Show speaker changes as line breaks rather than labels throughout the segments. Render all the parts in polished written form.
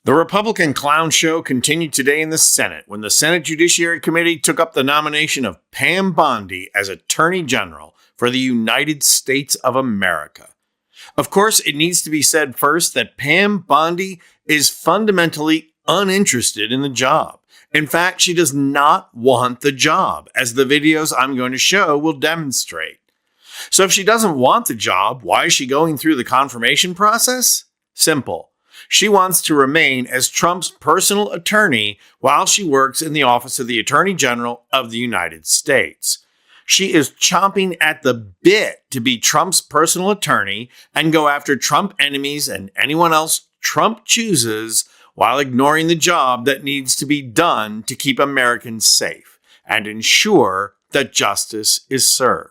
The Republican clown show continued today in the Senate when the Senate Judiciary Committee took up the nomination of Pam Bondi as Attorney General for the United States of America. Of course, it needs to be said first that Pam Bondi is fundamentally uninterested in the job. In fact, she does not want the job, as the videos I'm going to show will demonstrate. So if she doesn't want the job, why is she going through the confirmation process? Simple. She wants to remain as Trump's personal attorney while she works in the office of the Attorney General of the United States. She is chomping at the bit to be Trump's personal attorney and go after Trump enemies and anyone else Trump chooses while ignoring the job that needs to be done to keep Americans safe and ensure that justice is served.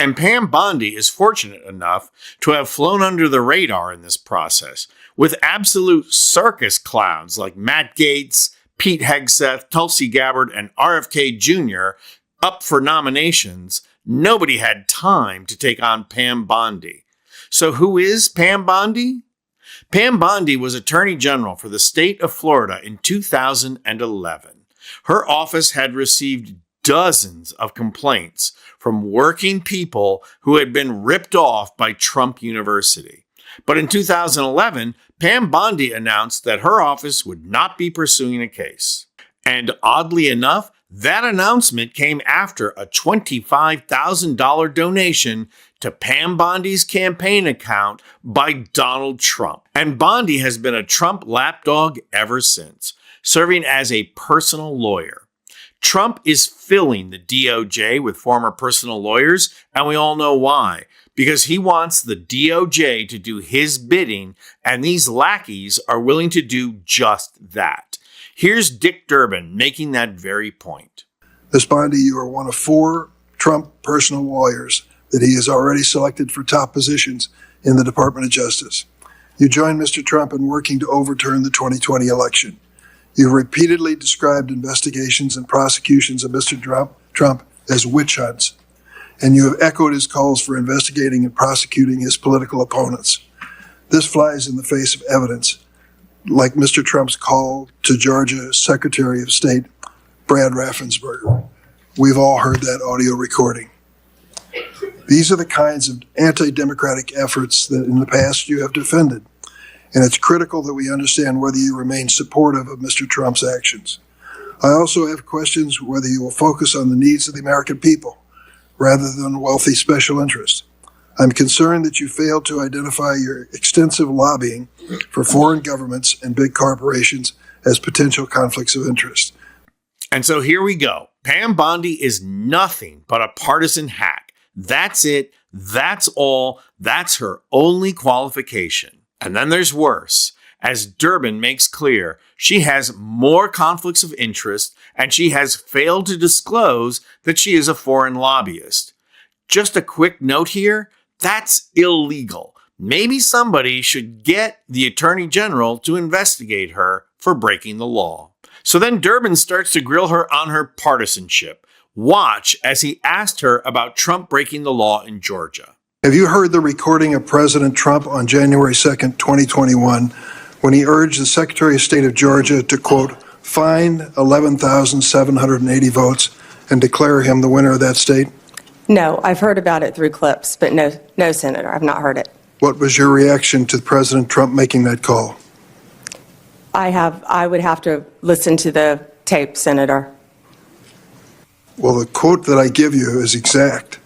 And Pam Bondi is fortunate enough to have flown under the radar in this process, with absolute circus clowns like Matt Gaetz, Pete Hegseth, Tulsi Gabbard, and RFK Jr. up for nominations. Nobody had time to take on Pam Bondi. So who is Pam Bondi? Pam Bondi was Attorney General for the state of Florida in 2011. Her office had received dozens of complaints from working people who had been ripped off by Trump University. But in 2011, Pam Bondi announced that her office would not be pursuing a case. And oddly enough, that announcement came after a $25,000 donation to Pam Bondi's campaign account by Donald Trump. And Bondi has been a Trump lapdog ever since, serving as a personal lawyer. Trump is filling the DOJ with former personal lawyers, and we all know why. Because he wants the DOJ to do his bidding, and these lackeys are willing to do just that. Here's Dick Durbin making that very point.
Ms. Bondi, you are one of 4 Trump personal lawyers that he has already selected for top positions in the Department of Justice. You joined Mr. Trump in working to overturn the 2020 election. You've repeatedly described investigations and prosecutions of Mr. Trump as witch hunts, and you have echoed his calls for investigating and prosecuting his political opponents. This flies in the face of evidence, like Mr. Trump's call to Georgia Secretary of State Brad Raffensperger. We've all heard that audio recording. These are the kinds of anti-democratic efforts that in the past you have defended, and it's critical that we understand whether you remain supportive of Mr. Trump's actions. I also have questions whether you will focus on the needs of the American people rather than wealthy special interests. I'm concerned that you failed to identify your extensive lobbying for foreign governments and big corporations as potential conflicts of interest.
And so here we go. Pam Bondi is nothing but a partisan hack. That's it. That's all. That's her only qualification. And then there's worse. As Durbin makes clear, she has more conflicts of interest, and she has failed to disclose that she is a foreign lobbyist. Just a quick note here, that's illegal. Maybe somebody should get the Attorney General to investigate her for breaking the law. So then Durbin starts to grill her on her partisanship. Watch as he asked her about Trump breaking the law in Georgia.
Have you heard the recording of President Trump on January 2nd, 2021, when he urged the Secretary of State of Georgia to, quote, find 11,780 votes and declare him the winner of that state?
No, I've heard about it through clips, but no, Senator, I've not heard it.
What was your reaction to President Trump making that call?
I would have to listen to the tape, Senator.
Well, the quote that I give you is exact.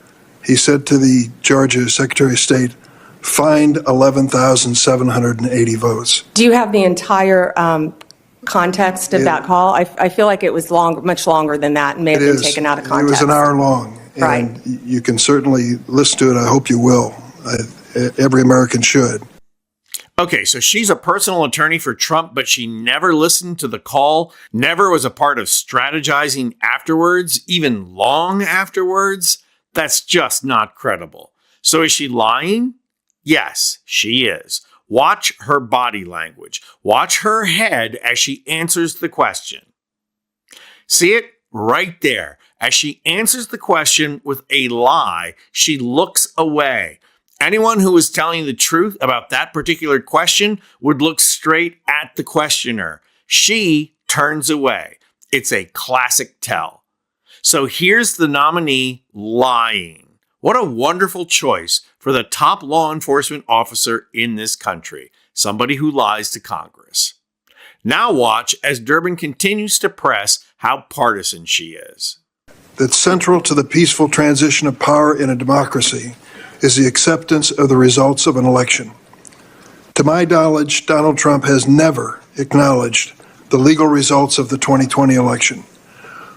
He said to the Georgia Secretary of State, find 11,780 votes.
Do you have the entire context of that call? I feel like it was much longer than that and may have been taken out of context.
It was an hour long.
Right.
And you can certainly listen to it. I hope you will. Every American should.
Okay, so she's a personal attorney for Trump, but she never listened to the call, never was a part of strategizing afterwards, even long afterwards. That's just not credible. So is she lying? Yes, she is. Watch her body language. Watch her head as she answers the question. See it? Right there. As she answers the question with a lie, she looks away. Anyone who was telling the truth about that particular question would look straight at the questioner. She turns away. It's a classic tell. So here's the nominee lying. What a wonderful choice for the top law enforcement officer in this country, somebody who lies to Congress. Now watch as Durbin continues to press how partisan she is.
That central to the peaceful transition of power in a democracy is the acceptance of the results of an election. To my knowledge, Donald Trump has never acknowledged the legal results of the 2020 election.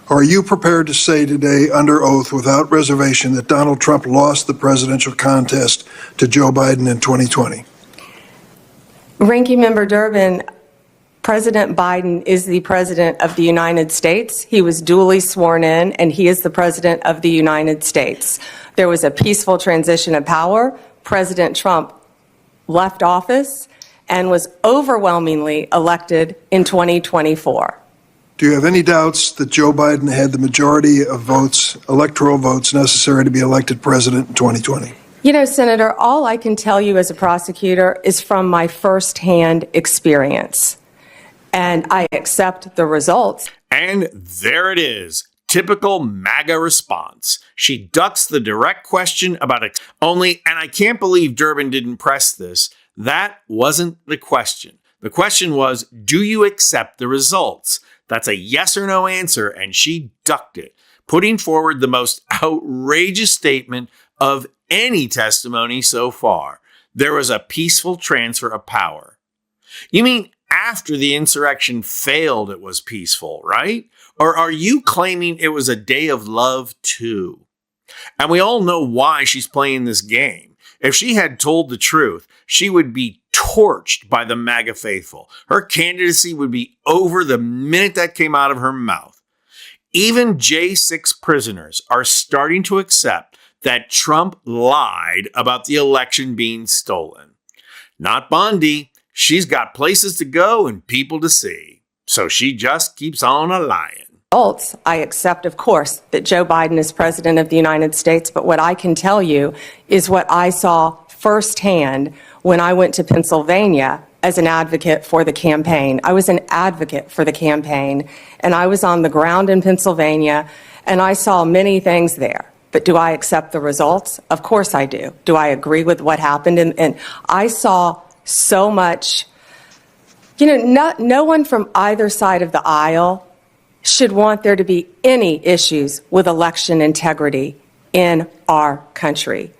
Are you prepared to say today under oath without reservation that Donald Trump lost the presidential contest to Joe Biden in 2020?
Ranking Member Durbin, President Biden is the President of the United States. He was duly sworn in, and he is the President of the United States. There was a peaceful transition of power. President Trump left office and was overwhelmingly elected in 2024.
Do you have any doubts that Joe Biden had the majority of votes, electoral votes, necessary to be elected president in 2020?
You know, Senator, all I can tell you as a prosecutor is from my firsthand experience. And I accept the results.
And there it is. Typical MAGA response. She ducks the direct question about it. And I can't believe Durbin didn't press this. That wasn't the question. The question was, do you accept the results? That's a yes or no answer, and she ducked it, putting forward the most outrageous statement of any testimony so far. There was a peaceful transfer of power. You mean after the insurrection failed, it was peaceful, right? Or are you claiming it was a day of love too? And we all know why she's playing this game. If she had told the truth, she would be torched by the MAGA faithful. Her candidacy would be over the minute that came out of her mouth. Even J6 prisoners are starting to accept that Trump lied about the election being stolen. Not Bondi. She's got places to go and people to see. So she just keeps on a-lying.
I accept, of course, that Joe Biden is President of the United States, but what I can tell you is what I saw firsthand when I went to Pennsylvania as an advocate for the campaign. I was an advocate for the campaign, and I was on the ground in Pennsylvania, and I saw many things there. But do I accept the results? Of course I do. Do I agree with what happened? And I saw so much, no one from either side of the aisle should want there to be any issues with election integrity in our country.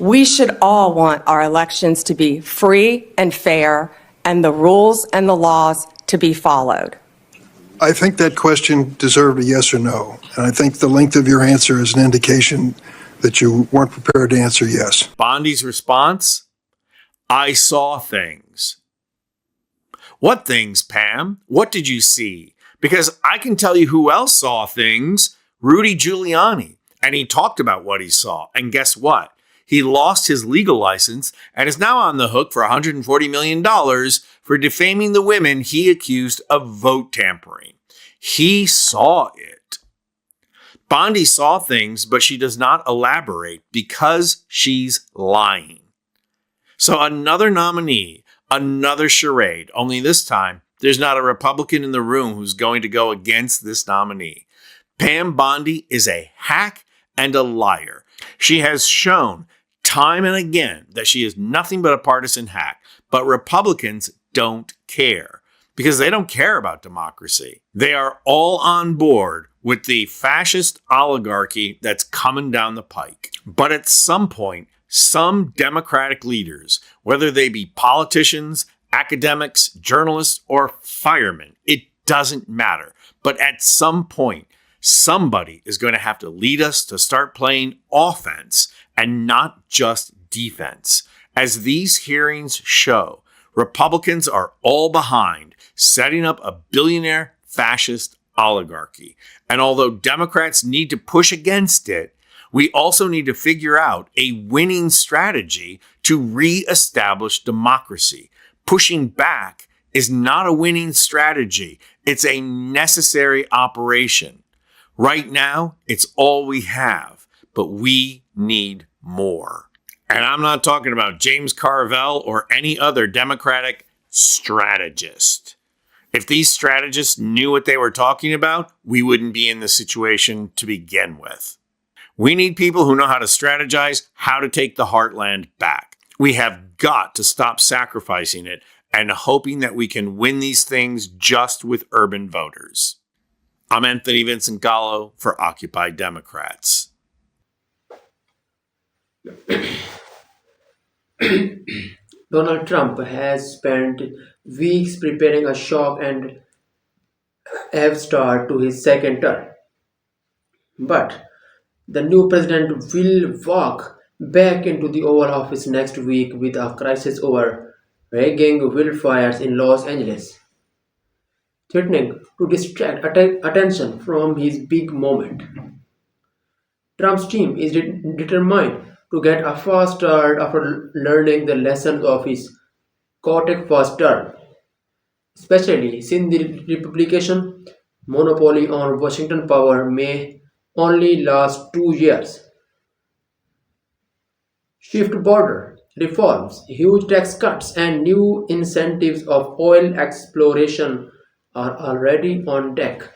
We should all want our elections to be free and fair, and the rules and the laws to be followed.
I think that question deserved a yes or no, and I think the length of your answer is an indication that you weren't prepared to answer yes.
Bondi's response? I saw things. What things, Pam? What did you see? Because I can tell you who else saw things. Rudy Giuliani. And he talked about what he saw. And guess what? He lost his legal license and is now on the hook for $140 million for defaming the women he accused of vote tampering. He saw it. Bondi saw things, but she does not elaborate because she's lying. So another nominee, another charade, only this time, there's not a Republican in the room who's going to go against this nominee. Pam Bondi is a hack and a liar. She has shown time and again that she is nothing but a partisan hack. But Republicans don't care because they don't care about democracy. They are all on board with the fascist oligarchy that's coming down the pike. But at some point, some Democratic leaders, whether they be politicians, academics, journalists, or firemen, it doesn't matter. But at some point, somebody is going to have to lead us to start playing offense and not just defense. As these hearings show, Republicans are all behind setting up a billionaire fascist oligarchy. And although Democrats need to push against it, we also need to figure out a winning strategy to reestablish democracy. Pushing back is not a winning strategy. It's a necessary operation. Right now, it's all we have, but we need more. And I'm not talking about James Carville or any other Democratic strategist. If these strategists knew what they were talking about, we wouldn't be in this situation to begin with. We need people who know how to strategize, how to take the heartland back. We have got to stop sacrificing it and hoping that we can win these things just with urban voters. I'm Anthony Vincent Gallo for Occupy Democrats.
Donald Trump has spent weeks preparing a shock and awe start to his second term. But the new president will walk back into the Oval Office next week with a crisis over rigging wildfires in Los Angeles, threatening to distract attention from his big moment. Trump's team is determined to get a fast start after learning the lessons of his chaotic first term, especially since the Republican monopoly on Washington power may only last 2 years. Shift border reforms, huge tax cuts, and new incentives of oil exploration are already on deck.